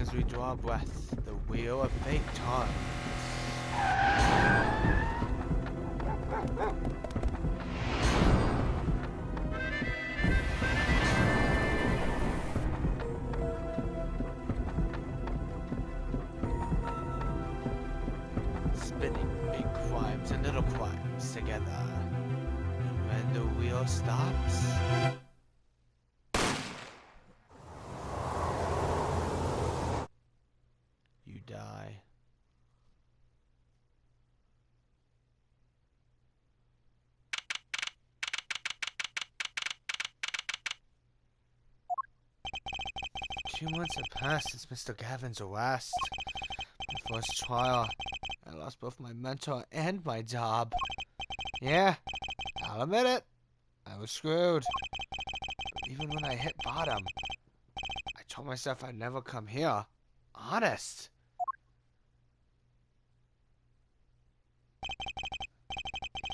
as we draw breath, the wheel of fate turns. Spinning big crimes and little crimes together. And when the wheel stops, you die. Two months have passed since Mr. Gavin's arrest. My first trial, I lost both my mentor and my job. Yeah, I'll admit it. I was screwed. But even when I hit bottom, I told myself I'd never come here. Honest.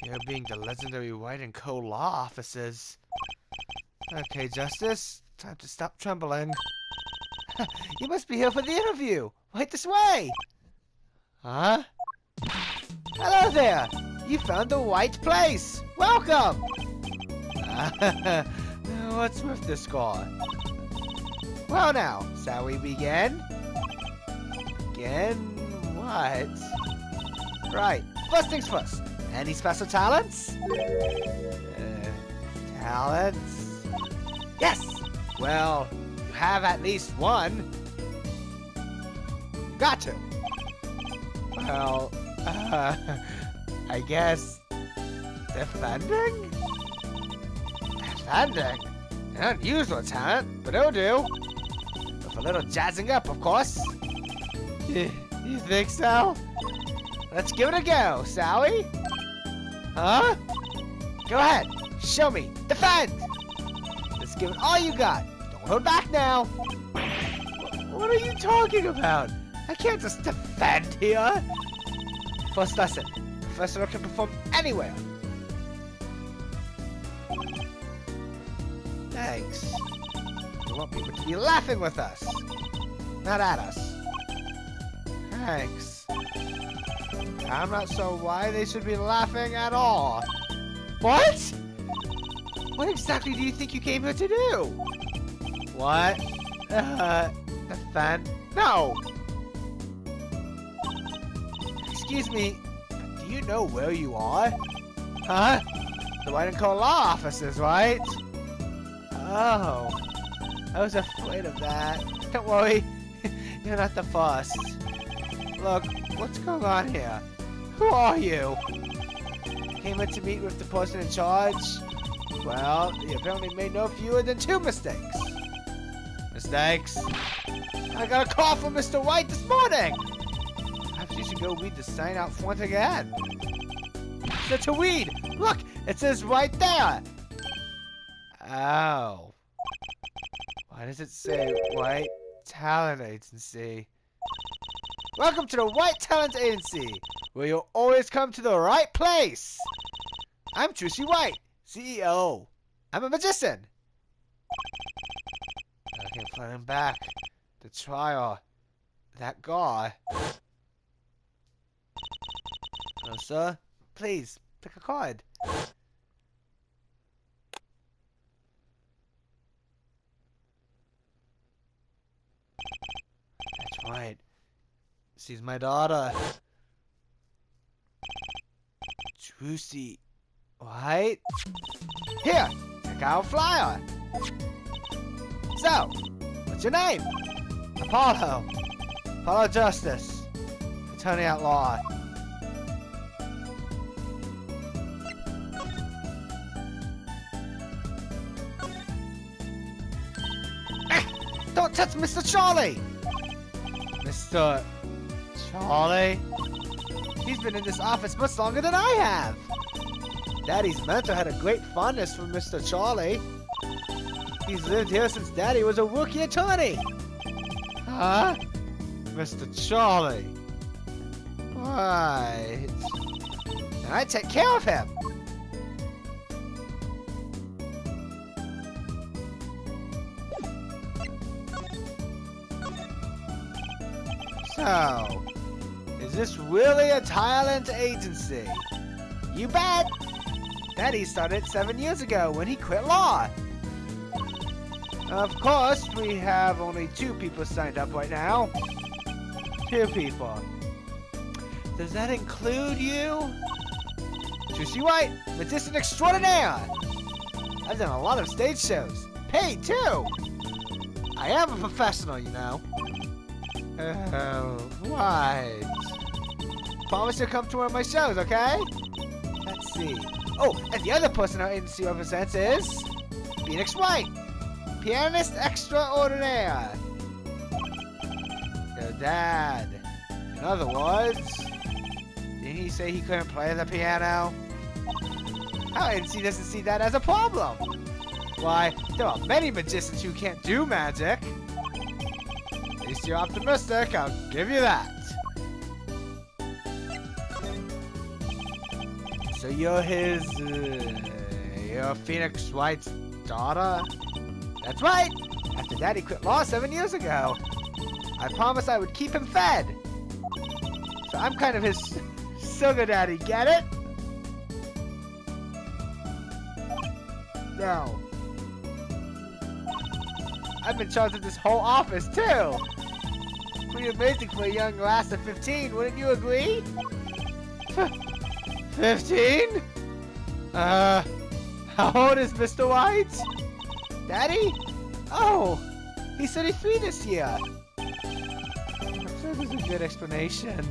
Here being the legendary White & Co. law offices. Okay, Justice. Time to stop trembling. You must be here for the interview. Right this way. Huh? Hello there. You found the right place. Welcome. What's with the score? Well now, shall we begin? Begin what? Right. First things first. Any special talents? Talents? Yes! Well, you have at least one. Got to. Well, I guess... Defending? Defending? An unusual talent, but it'll do. With a little jazzing up, of course. You think so? Let's give it a go, shall we? Huh? Go ahead. Show me. Defend! Let's give it all you got. Don't hold back now. What are you talking about? I can't just defend here. First lesson. Professor can perform anywhere. Thanks. We want people to be laughing with us. Not at us. Thanks. I'm not sure why they should be laughing at all. What? What exactly do you think you came here to do? What? Defend? No! Excuse me, but do you know where you are? Huh? The White & Co. law offices, right? Oh. I was afraid of that. Don't worry. You're not the first. Look, what's going on here? Who are you? Came in to meet with the person in charge? Well, he apparently made no fewer than 2 mistakes. Mistakes? I got a call from Mr. White this morning! Perhaps you should go read the sign out front again. It's to read! Look! It says right there! Oh. Why does it say White Talent Agency? Welcome to the White Talent Agency, where you'll always come to the right place! I'm Trucy White, CEO. I'm a magician. I can't find him back. The trial. That guy. Oh, sir? Please, pick a card. That's right. She's my daughter. Trucy White? Here, take our flyer. So, what's your name? Apollo. Apollo Justice. Attorney at law. Don't touch Mr. Charlie! Mr. Charlie? He's been in this office much longer than I have! Daddy's mentor had a great fondness for Mr. Charlie. He's lived here since Daddy was a rookie attorney! Huh? Mr. Charlie? Right. And I take care of him! So, is this really a talent agency? You bet! Daddy started 7 years ago when he quit law. Of course, we have only 2 people signed up right now. 2 people. Does that include you? Juicy White, magician extraordinaire! I've done a lot of stage shows. Paid, too! I am a professional, you know. Oh, White. Promise you'll come to one of my shows, okay? Let's see. Oh, and the other person our agency represents is... Phoenix White, pianist extraordinaire. Your dad. In other words, didn't he say he couldn't play the piano? Our agency doesn't see that as a problem. Why, there are many magicians who can't do magic. At least you're optimistic, I'll give you that. So you're you're Phoenix White's daughter? That's right! After Daddy quit law 7 years ago, I promised I would keep him fed. So I'm kind of his sugar daddy, get it? No. I've been in charge of this whole office, too! Pretty amazing for a young lass of 15, wouldn't you agree? 15? How old is Mr. White? Daddy? Oh, he's 33 this year. I'm sure there's a good explanation.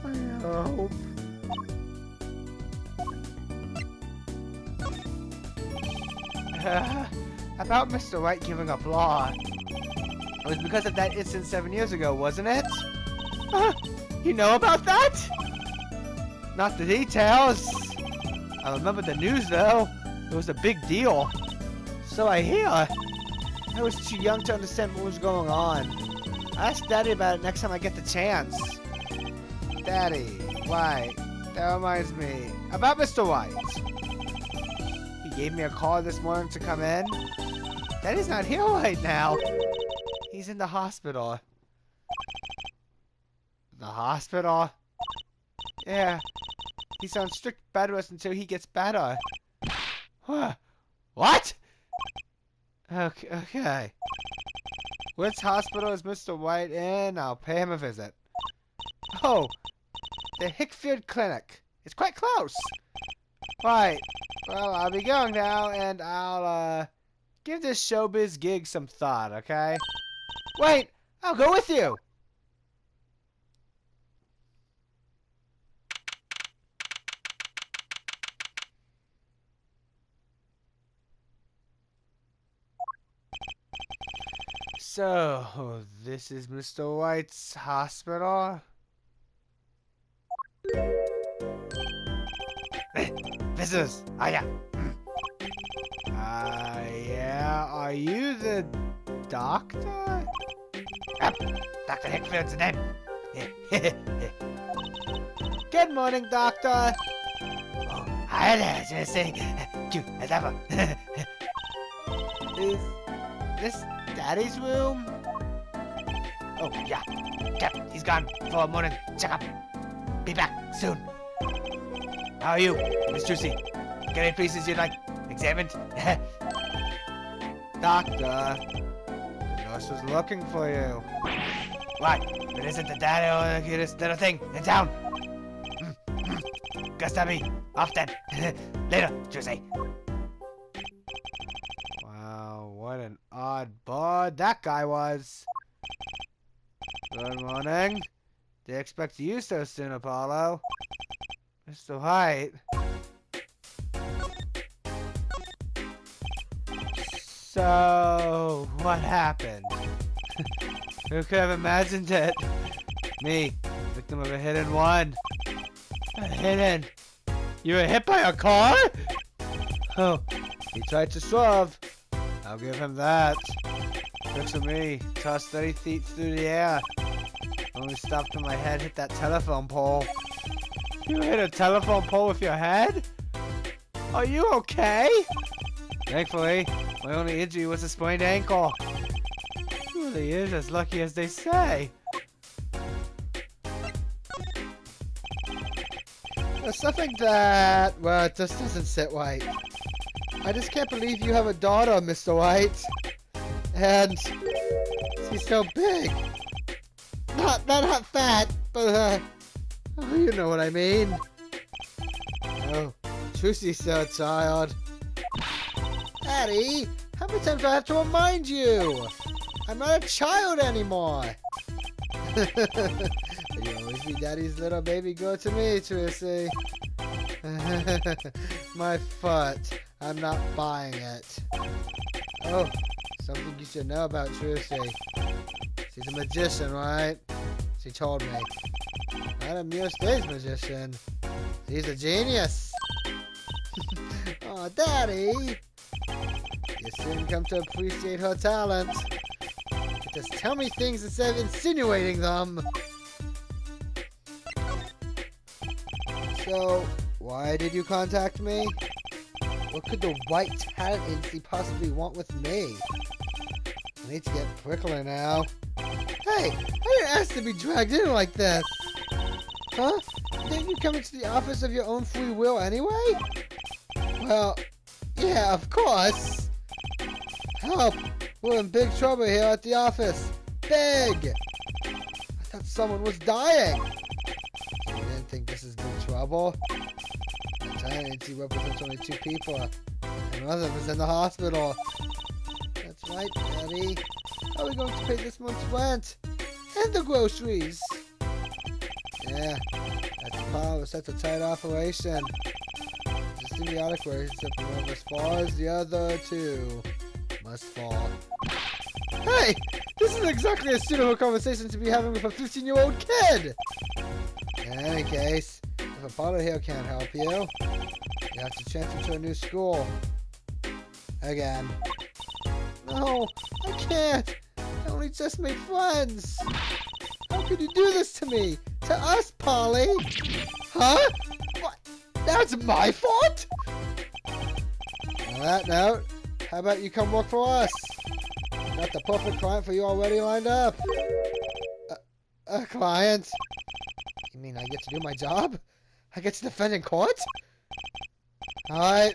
I hope. About Mr. White giving up law. It was because of that incident 7 years ago, wasn't it? You know about that? Not the details. I remember the news though. It was a big deal. So I hear. I was too young to understand what was going on. I'll ask Daddy about it next time I get the chance. Daddy, White. That reminds me. About Mr. White. He gave me a call this morning to come in. Daddy's not here right now. He's in the hospital. The hospital? Yeah. He's on strict bed rest until he gets better. Huh. What? Okay. Which hospital is Mr. White in? I'll pay him a visit. Oh, the Hickfield Clinic. It's quite close. Right. Well, I'll be going now, and I'll, give this showbiz gig some thought, okay? Wait! I'll go with you! So, this is Mr. White's hospital? Visitors! Yeah. Yeah, are you the doctor? Yep, Dr. Hickfield's the name. Good morning, doctor. Oh, hi there, I was saying, cute as ever. Is this Daddy's room? Oh, yeah. Yep, he's gone for a morning checkup. Be back soon. How are you, Miss Juicy? Got any places you'd like examined? Doctor, the nurse was looking for you. Why? But isn't the daddy or the cutest little thing in town? Gotta be. Off then. Later, Juicy. Wow, what an odd bud that guy was. Good morning. Didn't expect you so soon, Apollo. Mr. White. So, what happened? Who could have imagined it? Me, victim of a hidden one. A hidden? You were hit by a car? Oh, he tried to swerve. I'll give him that. Looks at me, tossed 30 feet through the air. Only stopped when my head hit that telephone pole. You hit a telephone pole with your head? Are you okay? Thankfully, my only injury was a sprained ankle. He really is as lucky as they say. Something that, well, it just doesn't sit right. I just can't believe you have a daughter, Mr. White. And she's so big. Not fat, but, oh, you know what I mean. Oh, Trucy's so tired. Daddy, how many times do I have to remind you? I'm not a child anymore. You'll always be Daddy's little baby girl to me, Trucy. My foot. I'm not buying it. Oh, something you should know about Trucy. She's a magician, right? She told me. Not a mere stage magician. She's a genius. Oh, Daddy. You soon come to appreciate her talent. Just tell me things instead of insinuating them. So, why did you contact me? What could the white talent agency possibly want with me? I need to get prickler now. Hey, I didn't ask to be dragged in like this. Huh? Didn't you come into the office of your own free will anyway? Well, yeah, of course. Help! We're in big trouble here at the office. Big! I thought someone was dying. You didn't think this is big trouble? The talent agency represents only 2 people, and one of them is in the hospital. That's right, Daddy. How are we going to pay this month's rent? And the groceries? Yeah, that's the problem with such a tight operation. It's a symbiotic relationship, and as far as the other 2 must fall. Hey! This isn't exactly a suitable conversation to be having with a 15-year-old kid! In any case, if Apollo here can't help you, you have to transfer to a new school. Again. No, I can't! I only just made friends! How could you do this to me? To us, Polly? Huh? What? That's my fault? On that note, how about you come work for us? Got the perfect client for you already lined up. A client? You mean I get to do my job? I get to defend in court? Alright.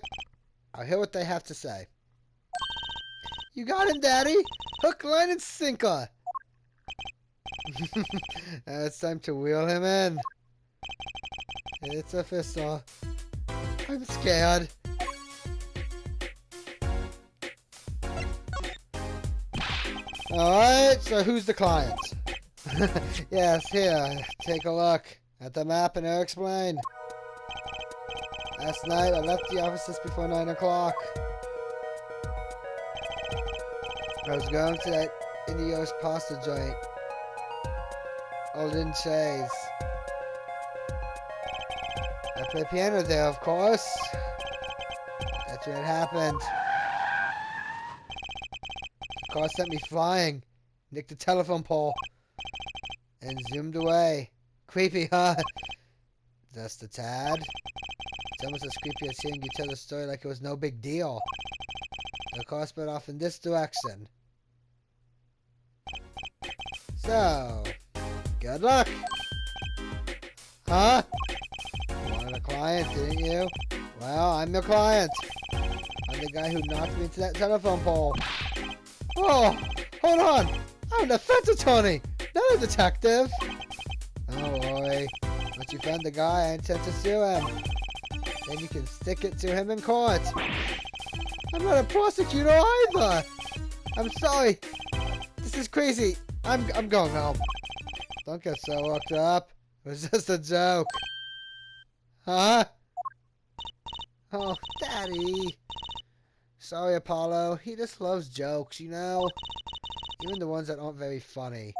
I'll hear what they have to say. You got him, Daddy! Hook, line, and sinker! Now it's time to wheel him in. It's official. I'm scared. Alright, so who's the client? Yes, here, take a look at the map and I'll explain. Last night I left the office just before 9 o'clock. I was going to that Indio's pasta joint. Olden Chase. I play piano there, of course. That's when it happened. The car sent me flying, nicked the telephone pole, and zoomed away. Creepy, huh? Just a tad. It's almost as creepy as hearing you tell the story like it was no big deal. The car sped off in this direction. So, good luck. Huh? You wanted a client, didn't you? Well, I'm the client. I'm the guy who knocked me into that telephone pole. Oh, hold on. I'm a defense attorney, not a detective. Don't worry. Once you found the guy, I intend to sue him. Then you can stick it to him in court. I'm not a prosecutor either. I'm sorry. This is crazy. I'm going home. Don't get so worked up. It was just a joke. Huh? Oh, Daddy. Sorry, Apollo. He just loves jokes, you know? Even the ones that aren't very funny.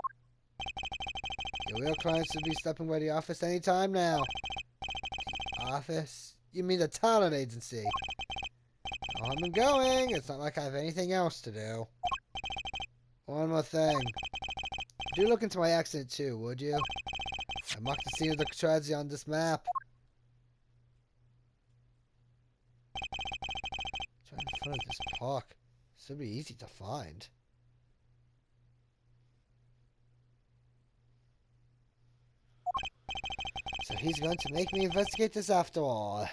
Your real clients should be stepping by the office anytime now. The office? You mean the talent agency? Oh, I'm going. It's not like I have anything else to do. One more thing. Do look into my accident too, would you? I marked the scene of the tragedy on this map. It's right in front of this park. Should be easy to find. So So he's going to make me investigate this after all.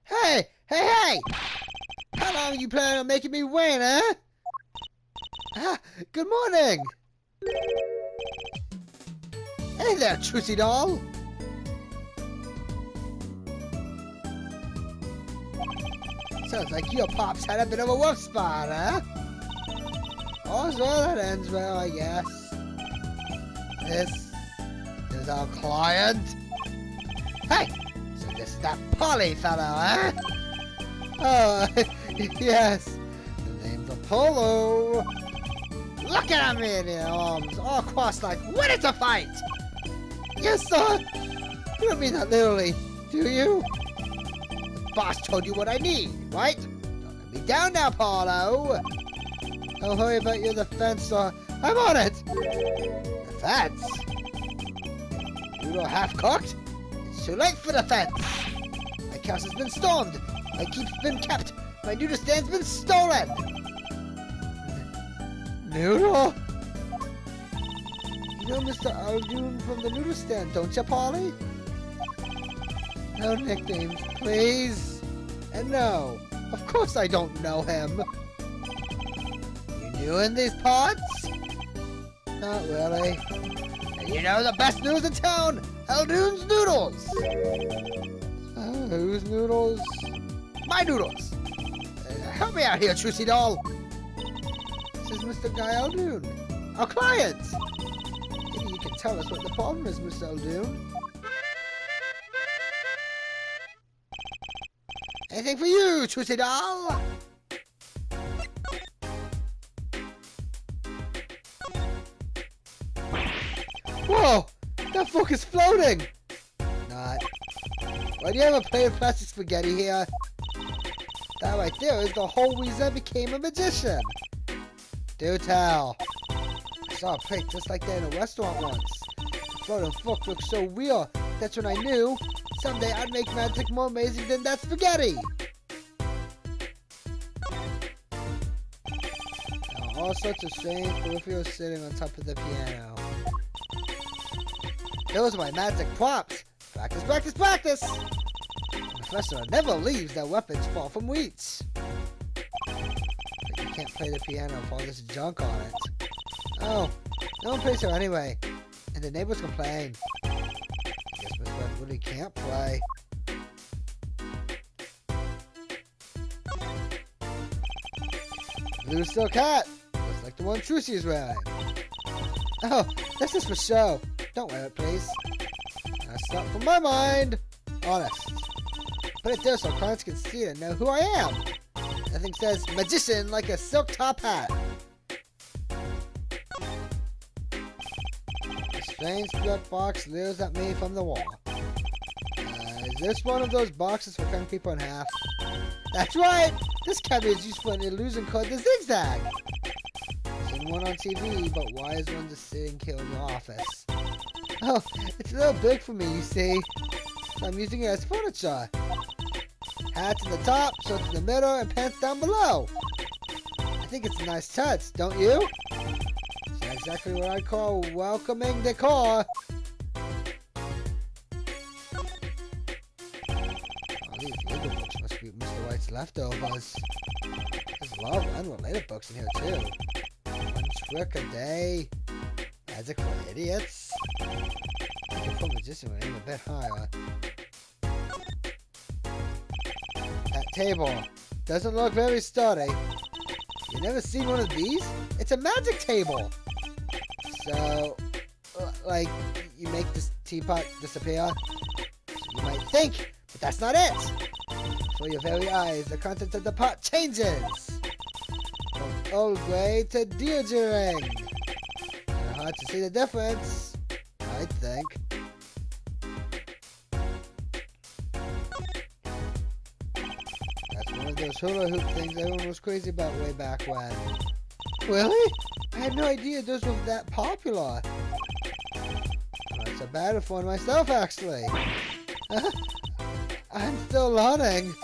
Hey! Hey, hey! How long are you planning on making me wait, huh? Ah, good morning! Hey there, Trusty doll! Sounds like your pops had a bit of a rough spot, huh? All's well that ends well, I guess. This is our client. Hey! So this is that Polly fellow, huh? Oh, yes. The name's Apollo. Look at him in the arms, all crossed like, ready to fight! Yes, sir! You don't mean that literally, do you? The boss told you what I need, right? Don't let me down now, Paulo! Don't worry about your defense, sir. I'm on it! Defense? Noodle half-cooked? It's too late for defense! My house has been stormed! My keep's been kept! My noodle stand's been stolen! Noodle? You know Mr. Aldoon from the noodle stand, don't you, Polly? No nicknames, please. And no, of course I don't know him. You new in these parts? Not really. And you know the best noodles in town, Aldoon's Noodles. Whose noodles? My noodles. Help me out here, Trusty doll. This is Mr. Guy Aldoon, our client. Maybe you can tell us what the problem is, Mr. Aldoon. Anything for you, Trusty doll? Whoa! That fuck is floating! Not. Why do you have a plate of plastic spaghetti here? That right there is the whole reason I became a magician. Do tell. I saw a plate just like that in a restaurant once. The floating fuck looked so real. That's when I knew someday I'd make magic more amazing than that spaghetti. Now, all sorts of strange peripherals sitting on top of the piano. Those are my magic props. Practice, practice, practice! The professor never leaves their weapons far from reach. But you can't play the piano with all this junk on it. Oh, no one plays here anyway. And the neighbors complain. I guess Miss Red really can't play. Blue silk hat! Looks like the one Trucy is wearing. Oh, this is for show. Don't wear it, please. That's not from my mind. Honest. Put it there so clients can see it and know who I am. Nothing says magician like a silk top hat. A strange split box leers at me from the wall. Is this one of those boxes for cutting people in half? That's right! This cabinet is used for an illusion called the zigzag. I've seen one on TV, but why is one just sitting here in the office? Oh, it's a little big for me, you see. So I'm using it as furniture. Hats in the top, shorts in the middle, and pants down below. I think it's a nice touch, don't you? It's not exactly what I call welcoming decor. Oh, these Lego books must be Mr. White's leftovers. There's a lot of unrelated books in here, too. One trick a day. Magic for idiots. The magician would aim a bit higher. That table doesn't look very sturdy. You never seen one of these? It's a magic table. So, like, you make this teapot disappear? You might think, but that's not it. For your very eyes, the contents of the pot changes. From old gray to deodorant. Hard to see the difference, I think. That's one of those hula hoop things everyone was crazy about way back when. Really? I had no idea those were that popular. It's a feel bad for myself, actually. I'm still learning.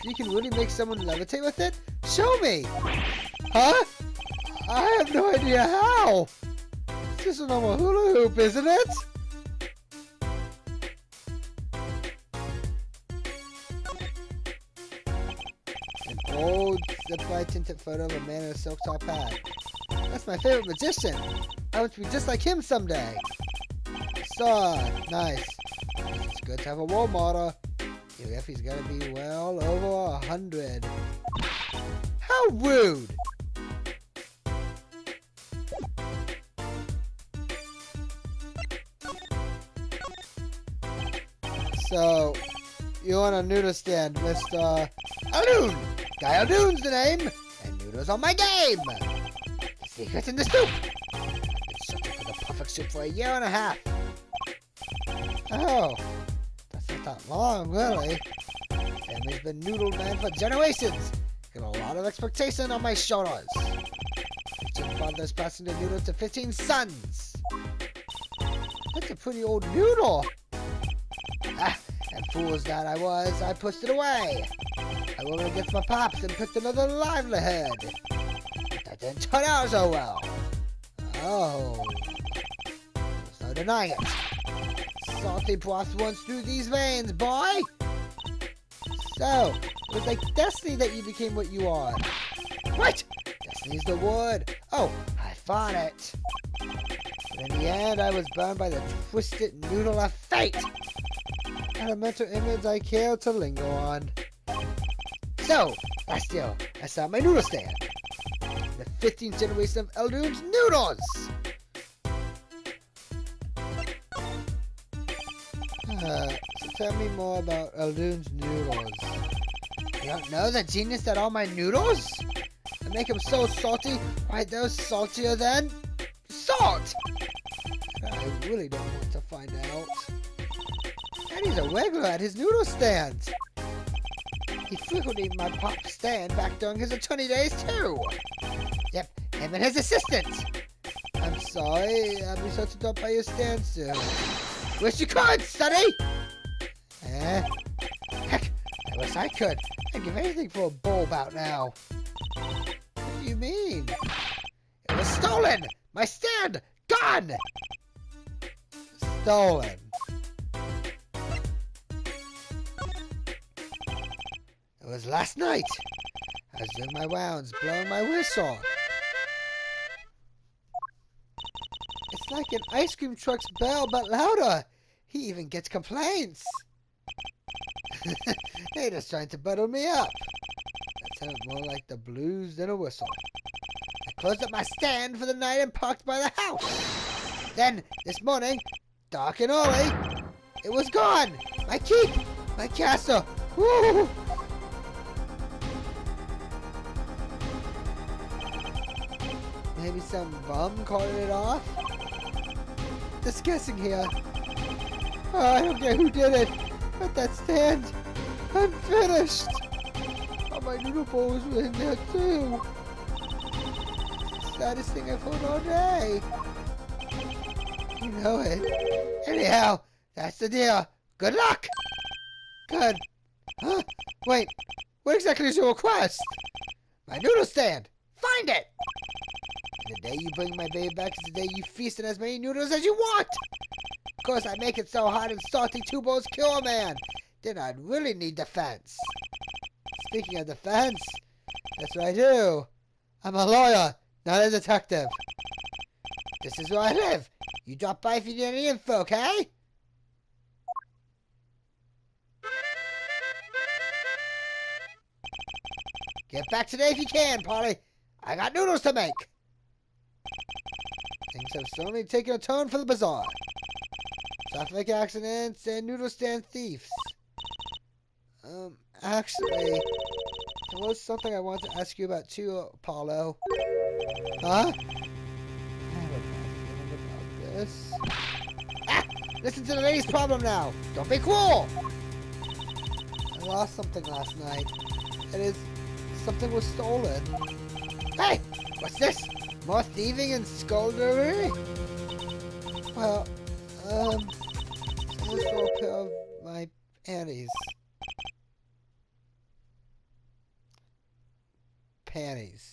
You can really make someone levitate with it? Show me! Huh? I have no idea how! It's just a normal hula hoop, isn't it? An old, slip-by tinted photo of a man in a silk top hat. That's my favorite magician. I want to be just like him someday. So, nice. It's good to have a role model. Even if he's gonna be well over 100. How rude! So, you're on a noodle stand, Mr. Aldoon! Guy Aldoon's the name, and noodles are my game! The secret's in the soup! I've been searching for the perfect soup for a year and a half. Oh, that's not that long, really. Family's been noodle man for generations. Got a lot of expectation on my shoulders. 15 fathers passing the noodle to 15 sons. That's a pretty old noodle. Ah, and fools that I was, I pushed it away. I went against my pops and picked another livelihood. But that didn't turn out so well. Oh, there's no denying it. Salty broth runs through these veins, boy! So, it was like destiny that you became what you are. What? Destiny's the word. Oh, I found it. But in the end, I was burned by the twisted noodle of fate. And a mental image I care to linger on. So, last year, I saw my noodle stand. The 15th generation of Aldoon's noodles! So tell me more about Aldoon's noodles. You don't know the genius that are my noodles? I make them so salty, why they're saltier than salt! I really don't want to find out. Eddie's a regular at his noodle stand. He frequently my pop's stand back during his attorney days too. Yep, him and his assistant. I'm sorry, I'll be sure to drop by your stand soon. Wish you could, Sonny! Heck, I wish I could. I'd give anything for a bowl bout now. What do you mean? It was stolen! My stand! Gone! Stolen. It was last night. I was doing my rounds, blowing my whistle. It's like an ice cream truck's bell, but louder. He even gets complaints. They're just trying to butter me up. That sounded more like the blues than a whistle. I closed up my stand for the night and parked by the house. Then, this morning, dark and early, it was gone. My keep, my castle. Woo! Maybe some bum carted it off? Just guessing here. Oh, I don't care who did it, but that stand, I'm finished. Oh, my noodle bowls were in there too. Saddest thing I've heard all day. You know it. Anyhow, that's the deal. Good luck. Good. Huh? Wait, what exactly is your request? My noodle stand. Find it. And the day you bring my baby back is the day you feast on as many noodles as you want. Of course, I make it so hot and salty 2 bowls kill a man. Then I'd really need defense. Speaking of defense, that's what I do. I'm a lawyer, not a detective. This is where I live. You drop by if you need any info, okay? Get back today if you can, Polly. I got noodles to make. Things have suddenly taken a turn for the bizarre. Traffic accidents and noodle stand thieves. Actually, there was something I wanted to ask you about too, Apollo. Huh? I have a bad feeling about this. Ah! Listen to the lady's problem now! Don't be cruel! I lost something last night. It is... something was stolen. Hey! What's this? More thieving and skullduggery? Well, Someone stole a pair of my panties. Panties.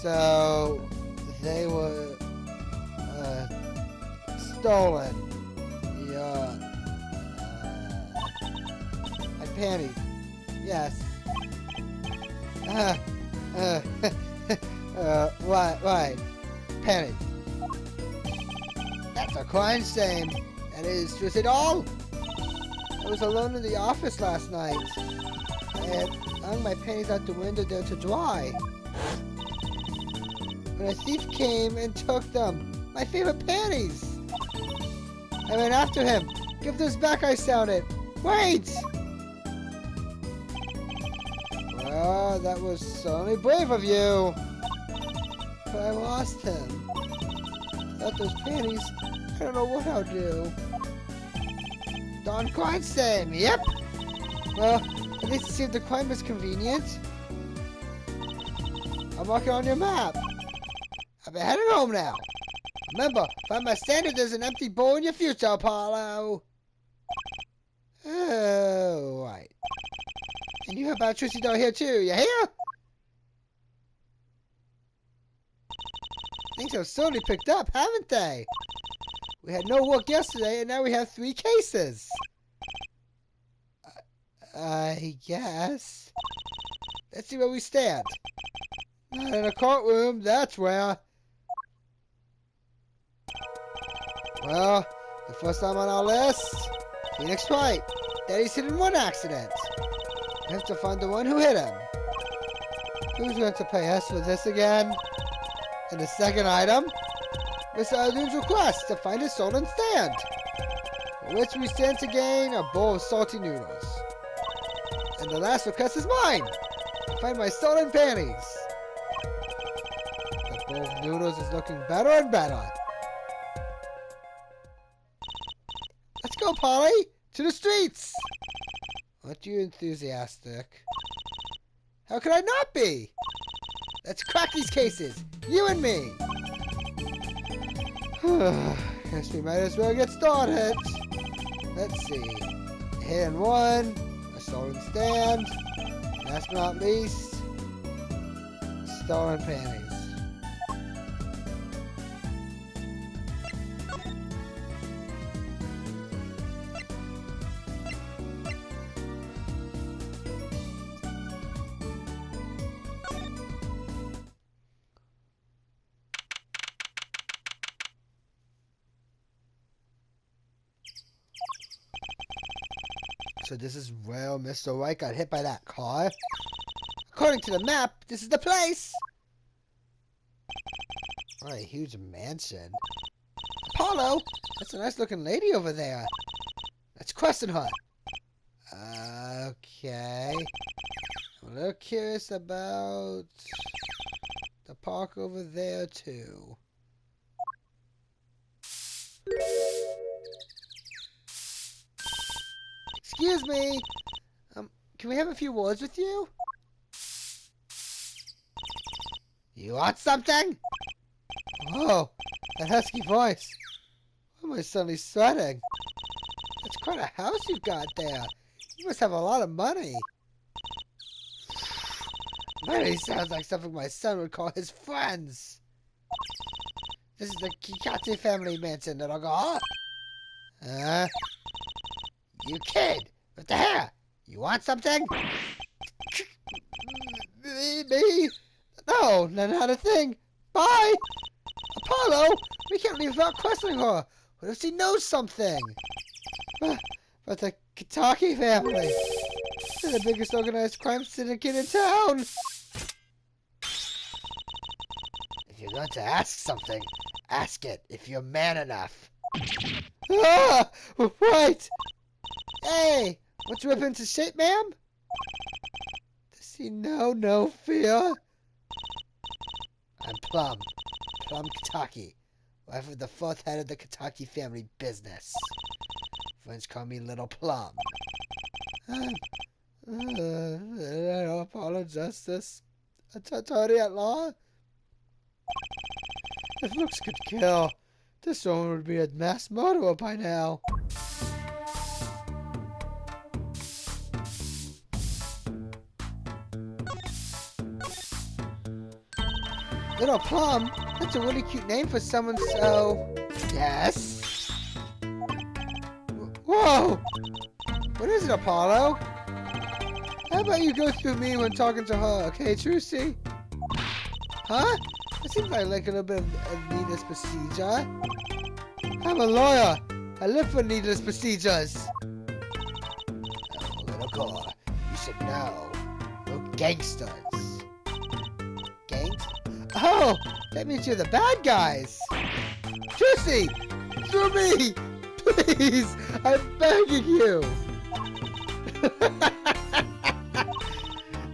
So they were stolen. Yeah. My panties. Yes. Right. Panties. That's a crime shame. That is just it all. I was alone in the office last night. I had hung my panties out the window there to dry. When a thief came and took them. My favorite panties. I ran after him. Give those back, I shouted. Wait! Well, that was certainly brave of you. But I lost him. Without those panties, I don't know what I'll do. Darn crime same, yep. Well, at least to see if the crime is convenient. I'll mark it on your map. I'll be heading home now. Remember, find my standard, there's an empty bowl in your future, Apollo. Oh, right. And you have electricity down here too, you hear? Things have certainly picked up, haven't they? We had no work yesterday, and now we have 3 cases. I guess. Let's see where we stand. Not in a courtroom, that's where. Well, the first time on our list, Phoenix Wright. Daddy's hit in one accident. We have to find the one who hit him. Who's going to pay us for this again? And the second item, Mr. Arjun's request to find his stolen stand, for which we stand to gain a bowl of salty noodles. And the last request is mine, to find my stolen panties. The bowl of noodles is looking better and better. Let's go, Polly! To the streets! Aren't you enthusiastic? How could I not be? Let's crack these cases! You and me! Guess we might as well get started. Let's see. A hit and one, a stolen stand, last but not least, stolen panties. So this is where Mr. White got hit by that car. According to the map, this is the place. What a huge mansion. Apollo, that's a nice looking lady over there. Let's question her. Okay. I'm a little curious about the park over there too. Excuse me. Can we have a few words with you? You want something? Oh, that husky voice. Why am I suddenly sweating? That's quite a house you've got there. You must have a lot of money. Money sounds like something my son would call his friends. This is the Kataki family mansion, little girl. You kid with the hair. You want something? Me? No, not a thing. Bye. Apollo, we can't leave without questioning her. What if she knows something? But the Kataki family. They're the biggest organized crime syndicate in town. If you're going to ask something, ask it if you're man enough. Ah! Right! Hey! What's whip into shape, ma'am? Does he know no fear? I'm Plum. Plum Kataki. Wife of the 4th head of the Kataki family business. Friends call me Little Plum. Apollo criminal justice attorney at law? If looks could kill, this woman would be a mass murderer by now. Little Plum? That's a really cute name for someone so... Yes? Whoa! What is it, Apollo? How about you go through me when talking to her, okay, Trucy? Huh? That seems like a little bit of needless procedure. I'm a lawyer. I live for needless procedures. Oh, little girl, you should know. We're gangsters. Gangs? Oh, that means you're the bad guys. Trucy, through me, please. I'm begging you.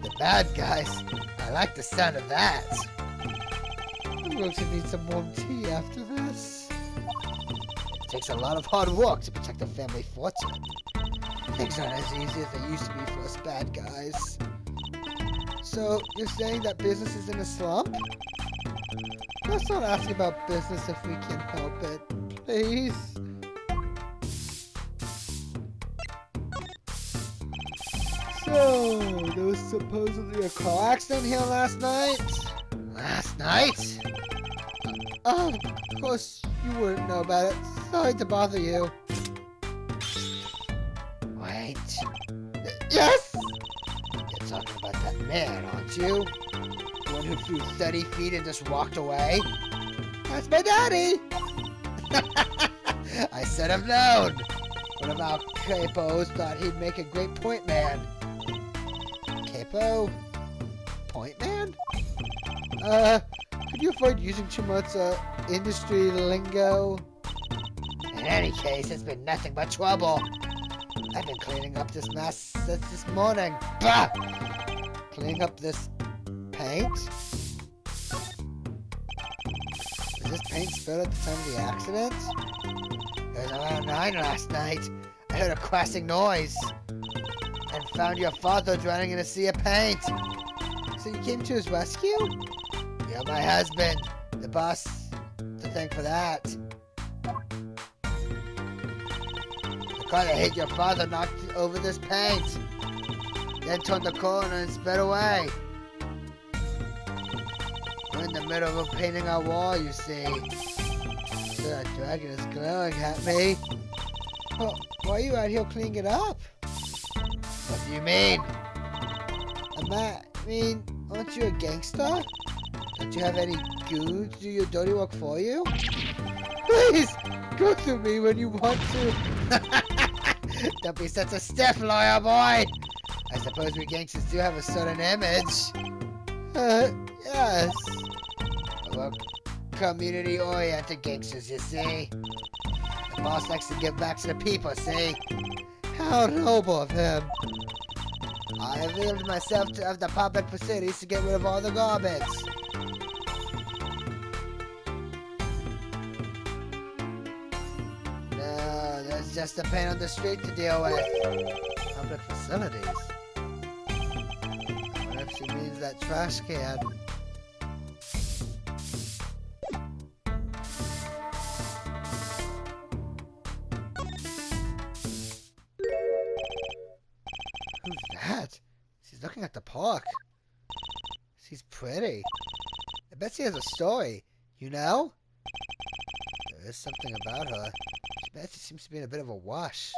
The bad guys. I like the sound of that. I'm going to need some warm tea after this. It takes a lot of hard work to protect a family fortune. Things aren't as easy as they used to be for us bad guys. So, you're saying that business is in a slump? Let's not ask about business if we can help it, please. So, there was supposedly a car accident here last night? Last night? Oh, of course you wouldn't know about it. Sorry to bother you. Wait. Yes! You're talking about that man, aren't you? The one who flew 30 feet and just walked away? That's my daddy! I should have known. One of our capos thought he'd make a great point man. Capo? Point man? Could you avoid using too much industry lingo? In any case, it's been nothing but trouble. I've been cleaning up this mess since this morning. Bah! Cleaning up this paint? Was this paint spilled at the time of the accident? It was around 9 last night. I heard a crashing noise and found your father drowning in a sea of paint. So you came to his rescue? You're my husband. The boss to thank for that. The car that hit your father knocked over this paint. Then turned the corner and sped away. We're in the middle of painting our wall, you see. So that dragon is glowing at me. Well, why are you out here cleaning it up? What do you mean? Aren't you a gangster? Don't you have any goons do your dirty work for you? Please, go through me when you want to. Don't be such a stiff, lawyer boy. I suppose we gangsters do have a certain image. Yes. We're community-oriented gangsters, you see. The boss likes to give back to the people, see? How noble of him. I availed myself of the public facilities to get rid of all the garbage. No, there's just a pain on the street to deal with. Public facilities? I wonder if she means that trash can. Who's that? She's looking at the park. She's pretty. I bet she has a story, you know? There is something about her. She seems to be in a bit of a wash.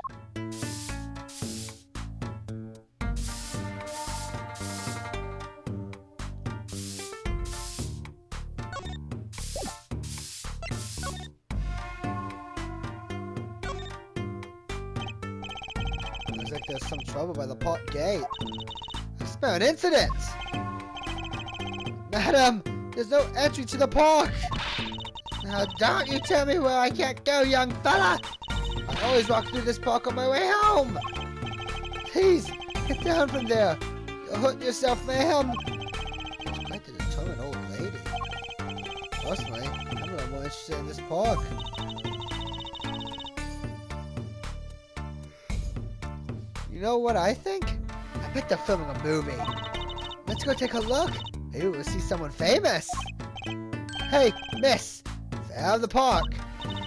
Looks like there's some trouble by the park gate. I smell an incident! Madam, there's no entry to the park! Now don't you tell me where I can't go, young fella! I always walk through this park on my way home! Please, get down from there! You'll hurt yourself, ma'am! She's quite a determined old lady. Personally, I'm really more interested in this park. You know what I think? I bet they're filming a movie. Let's Let's go take a look. Maybe we'll see someone famous. Hey, miss. Stay out of the park. You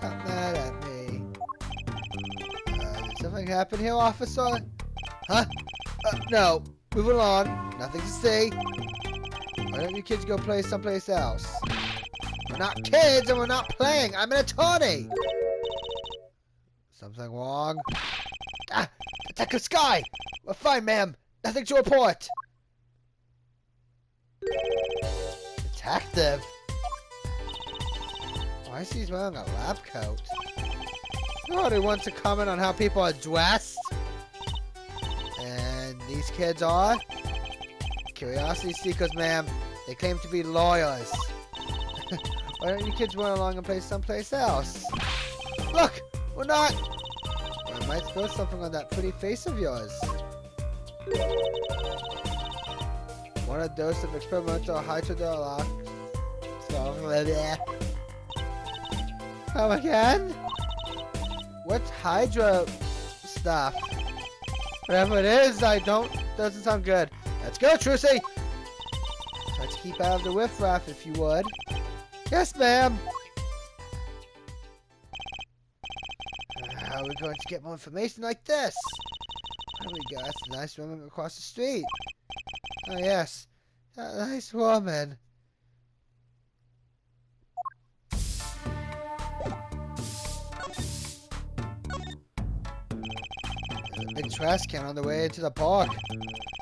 got mad at me. Did something happen here, officer? Huh? No. Moving on. Nothing to see. Why don't you kids go play someplace else? We're not kids and we're not playing. I'm an attorney. Something wrong? Ah! Detective Sky! We're fine, ma'am. Nothing to report. Detective? Why is he wearing a lab coat? Nobody wants to comment on how people are dressed. And these kids are? Curiosity seekers, ma'am. They claim to be lawyers. Why don't you kids run along and play someplace else? Look! We're not... I might spill something on that pretty face of yours. Want a dose of experimental hydrodolox? Come again? What's hydro stuff? Whatever it is, doesn't sound good. Let's go, Trucy! Try to keep out of the riffraff if you would. Yes, ma'am! How are we going to get more information like this? What do we got? That's a nice woman across the street. Oh, yes. That nice woman. There's a big trash can on the way into the park.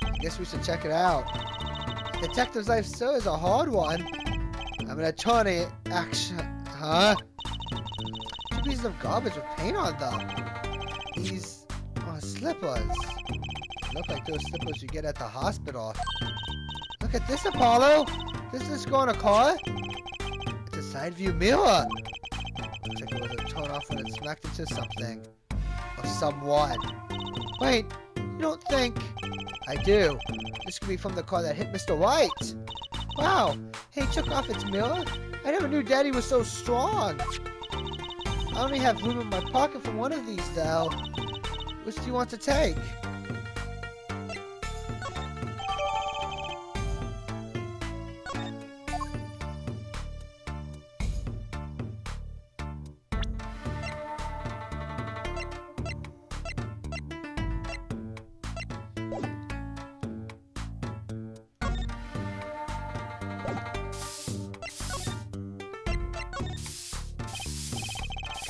I guess we should check it out. Detective's life, sir, is a hard one. I'm an attorney. Huh? Two pieces of garbage with paint on them. These are slippers. Look like those slippers you get at the hospital. Look at this, Apollo. Does this go in a car? It's a side view mirror. Looks like it was a torn off when it smacked into something. Or someone. Wait, you don't think... I do. This could be from the car that hit Mr. White. Wow, he took off its mirror? I never knew Daddy was so strong. I only have room in my pocket for one of these, though. Which do you want to take?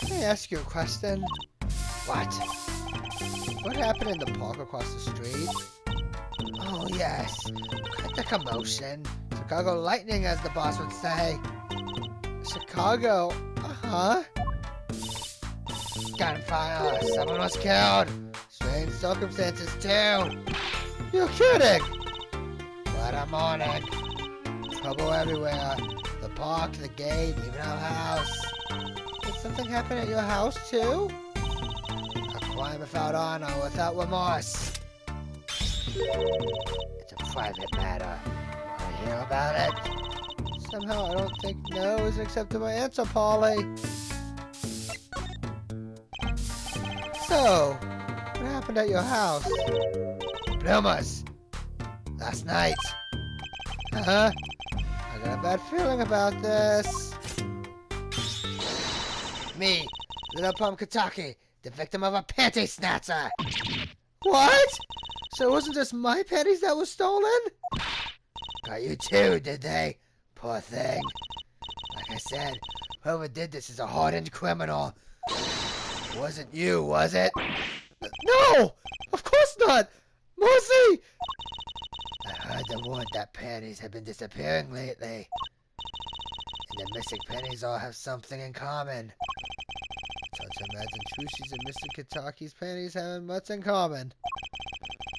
Can I ask you a question? What? What happened in the park across the street? Oh, yes. Quite the commotion. Chicago lightning, as the boss would say. Chicago? Uh-huh. Gunfire. Someone was killed. Strange circumstances, too. You're kidding. What a morning. Trouble everywhere. The park, the gate, even our house. Did something happen at your house, too? A crime without honor, without remorse. It's a private matter. Want to hear about it? Somehow I don't think no is an acceptable answer, Polly. So, what happened at your house? Bloomers. Last night. Uh-huh. I got a bad feeling about this. Me, Little Plum Kataki, the victim of a panty snatcher. What? So it wasn't just my panties that were stolen? Got you too, did they? Poor thing. Like I said, whoever did this is a hardened criminal. Wasn't you, was it? No! Of course not! Mercy! I heard the word that panties have been disappearing lately. And the missing panties all have something in common. So to imagine Trushi's and Mr. Kataki's panties having much in common.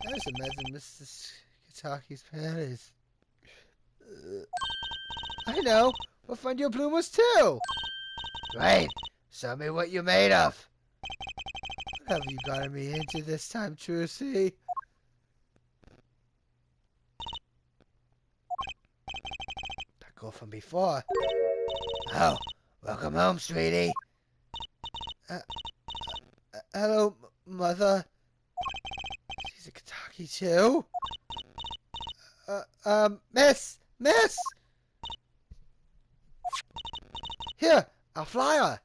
I just imagine Mrs. Kataki's panties. I know! We'll find your bloomers too! Right! Show me what you're made of! What have you gotten me into this time, Trucy? That girl from before. Oh, welcome home, sweetie. Hello, Mother. She's a Kataki too? Miss! Miss! Here, a flyer.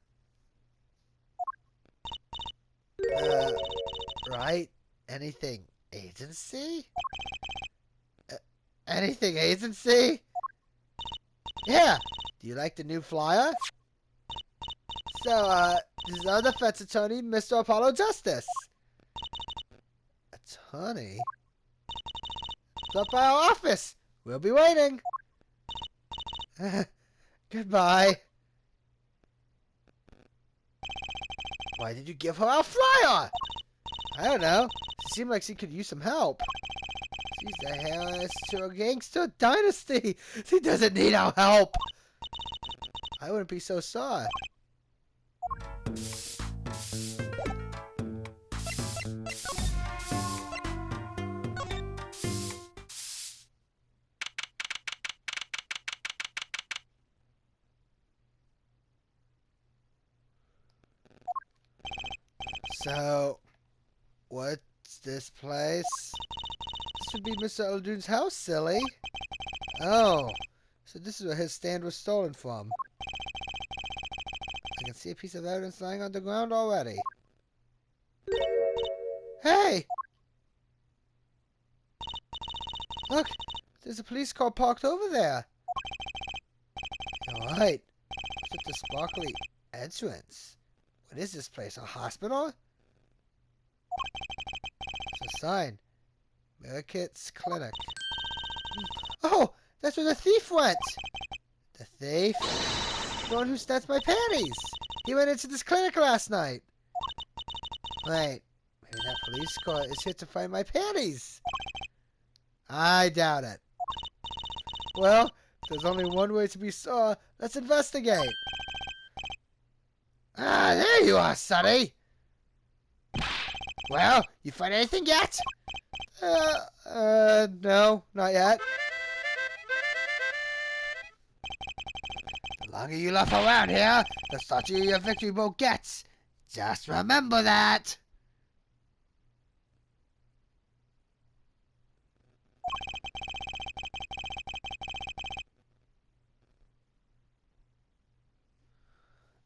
Right? Anything agency? Anything agency? Yeah. Do you like the new flyer? So, this is our defense attorney, Mr. Apollo Justice. Attorney? Stop by our office. We'll be waiting. Goodbye. Why did you give her our flyer? I don't know. She seemed like she could use some help. She's the heiress to a gangster dynasty. She doesn't need our help. I wouldn't be so sorry. So, what's this place? This would be Mr. Eldune's house, silly. Oh, so this is where his stand was stolen from. I can see a piece of evidence lying on the ground already. Hey! Look, there's a police car parked over there. You're right. What's with the sparkly entrance? What is this place, a hospital? It's a sign. Merrick's Clinic. Oh, that's where the thief went. The thief? The one who snatched my panties. He went into this clinic last night. Wait, maybe that police car is here to find my panties. I doubt it. Well, if there's only one way to be sure, let's investigate. Ah, there you are, Sonny. Well, you find anything yet? No, not yet. The longer you laugh around here, the stodgier your victory boat gets. Just remember that.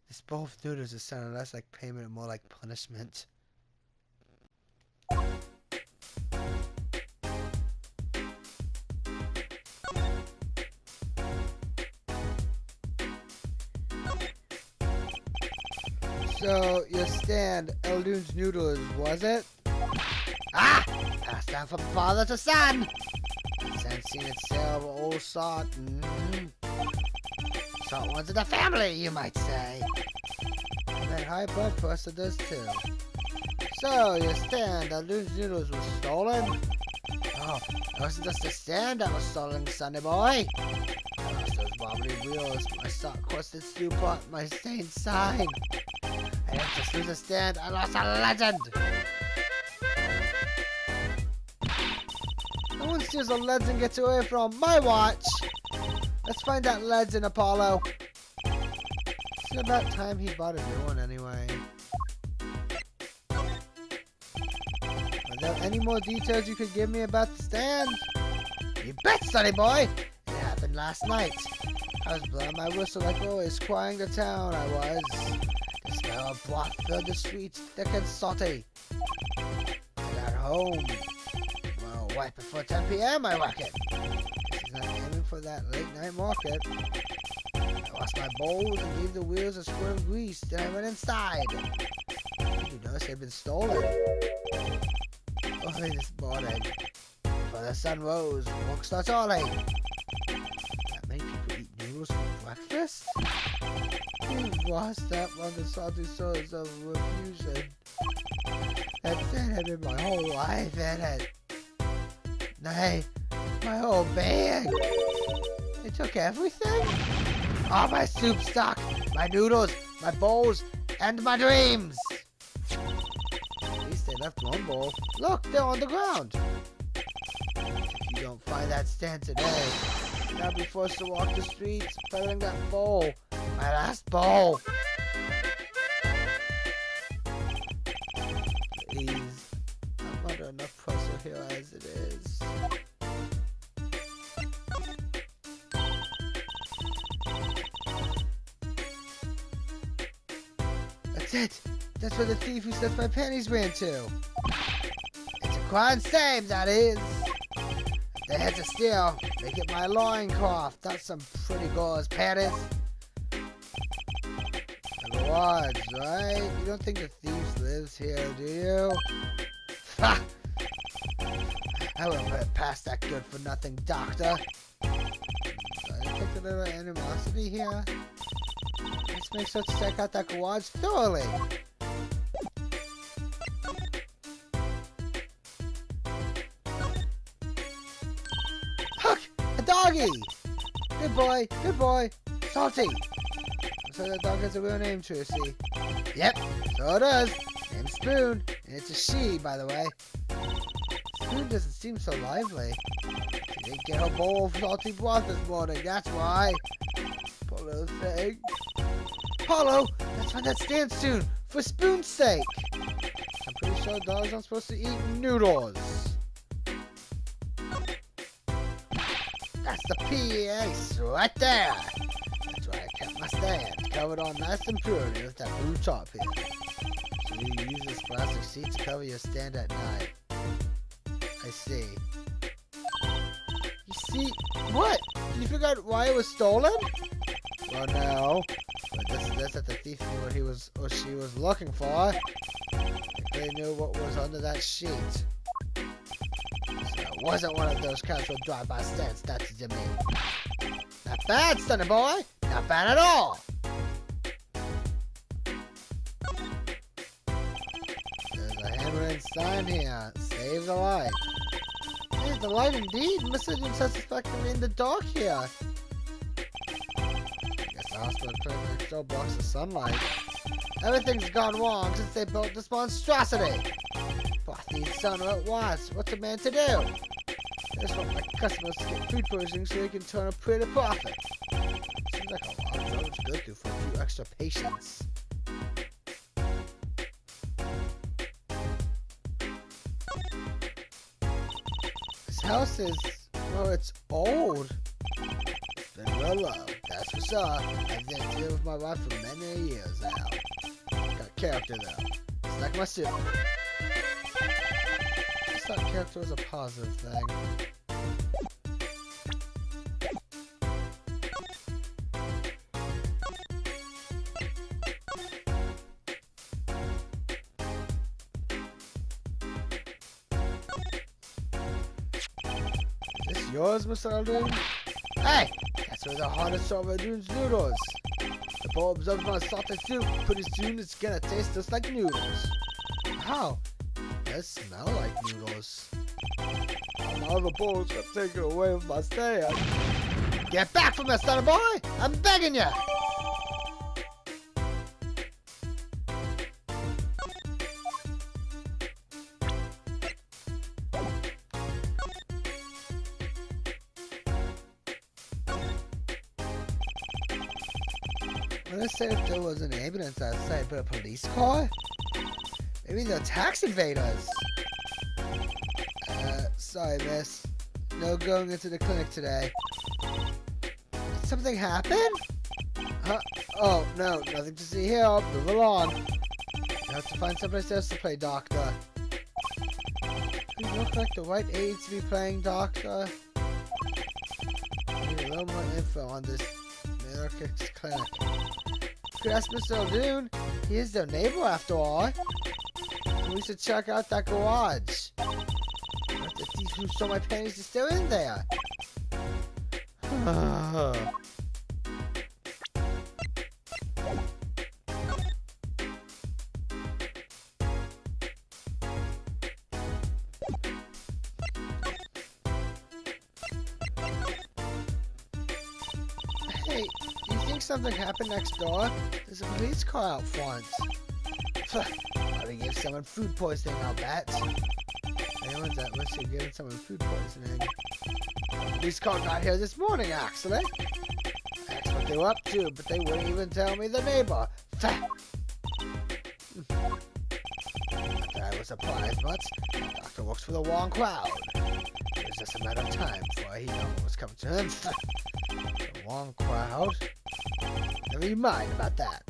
This bowl of noodles is sounding less like payment and more like punishment. So, your stand, Eldune's Noodles, was it? Ah! Passed down from father to son! Sensing its sale of old salt. Salt ones in the family, you might say. And that high blood pressure does too. So, your stand, Eldune's Noodles, was stolen? Oh, it wasn't just the stand that was stolen, sonny boy. It was those wobbly wheels, my salt-crusted stew pot, my stained sign. I didn't just lose a stand, I lost a legend! No one steals a legend and gets away from my watch! Let's find that legend, Apollo. It's about time he bought a new one anyway. Are there any more details you could give me about the stand? You bet, sonny boy! It happened last night. I was blowing my whistle like always, crying the town I was. The smell of broth filled the streets, thick and salty. I got home. Well, right before 10 p.m. I reckon. This is not aiming for that late night market. I washed my bowls and gave the wheels a squirt of grease, then I went inside. You notice they've been stolen. Early this morning, before the sun rose, work starts early. That many people eat noodles for breakfast? Who washed up on the salty souls of refusion? That thing had been my whole life in it. Nay, my whole being. They took everything? All my soup stock, my noodles, my bowls, and my dreams. At least they left one bowl. Look, they're on the ground. If you don't find that stand today, I'll be forced to walk the streets peddling that bowl. My last bowl. Please, I'm under enough pressure here as it is. That's it! That's where the thief who snatched my panties ran to. It's a crime same, that is. They had to steal. They get my loincloth. That's some pretty girl's panties. The garage, right? You don't think the thief lives here, do you? Ha! I wouldn't put it past that good-for-nothing doctor. I detect a little animosity here. This makes us check out that garage thoroughly. Look! A doggy! Good boy, good boy. Salty. So that dog has a real name, Tracy. Yep, so it does. Name's Spoon, and it's a she, by the way. Spoon doesn't seem so lively. She didn't get her bowl of salty broth this morning, that's why. Poor little thing. Apollo, let's find that stand soon, for Spoon's sake. I'm pretty sure dogs aren't supposed to eat noodles. That's the PES right there. That's why I kept my stand, covered all nice and pretty with that blue top here. So you use this plastic sheet to cover your stand at night. I see. You see? What? Did you figure out why it was stolen? Well, no. But this that the thief knew what he was or she was looking for. They knew what was under that sheet. So it wasn't one of those casual drive-by stands, that's to me. Not bad, sonny boy. Not bad at all. There's a handwritten sign here. Save the light. Save the light indeed. Mr. didn't suspect me in the dark here. Guess the hospital clinic still blocks the sunlight. Everything's gone wrong since they built this monstrosity. Boss needs sun at once. What's a man to do? I just want my customers to get food poisoning so they can turn a pretty profit. Seems like a lot of drugs to go through for a few extra patients. This house is, well, it's old. Been real low, that's for sure. I've been dealing with my wife for many years now. Got character though. It's like my suit. I thought character was a positive thing. Is this yours, Mr. Aldoon? Hey! That's where the hardest of Aldoon's noodles. The bowl absorbs my salted soup. Pretty soon it's gonna taste just like noodles. How? It does smell like noodles. All the bowls got taken away with my stand. Get back from us, son of boy! I'm begging you! Let's say if there was an ambulance outside, but a police car? Maybe they're tax invaders. Sorry, miss. No going into the clinic today. Did something happen? Huh? Oh, no, nothing to see here. Move along. You have to find someplace else to play doctor. You look like the right age to be playing doctor. I need a little more info on this America's clinic. Could ask Mr. Aldoon. He is their neighbor after all. We should check out that garage. What if the thief who stole my panties is still in there? Hey, do you think something happened next door? There's a police car out front. Probably gave someone food poisoning, I'll bet. Anyone's at risk of giving someone food poisoning. Police car got here this morning, actually. I asked what they were up to, but they wouldn't even tell me the neighbor. I was surprised, but the doctor works for the wrong crowd. It was just a matter of time before he knew what was coming to him. The wrong crowd? Never you mind about that.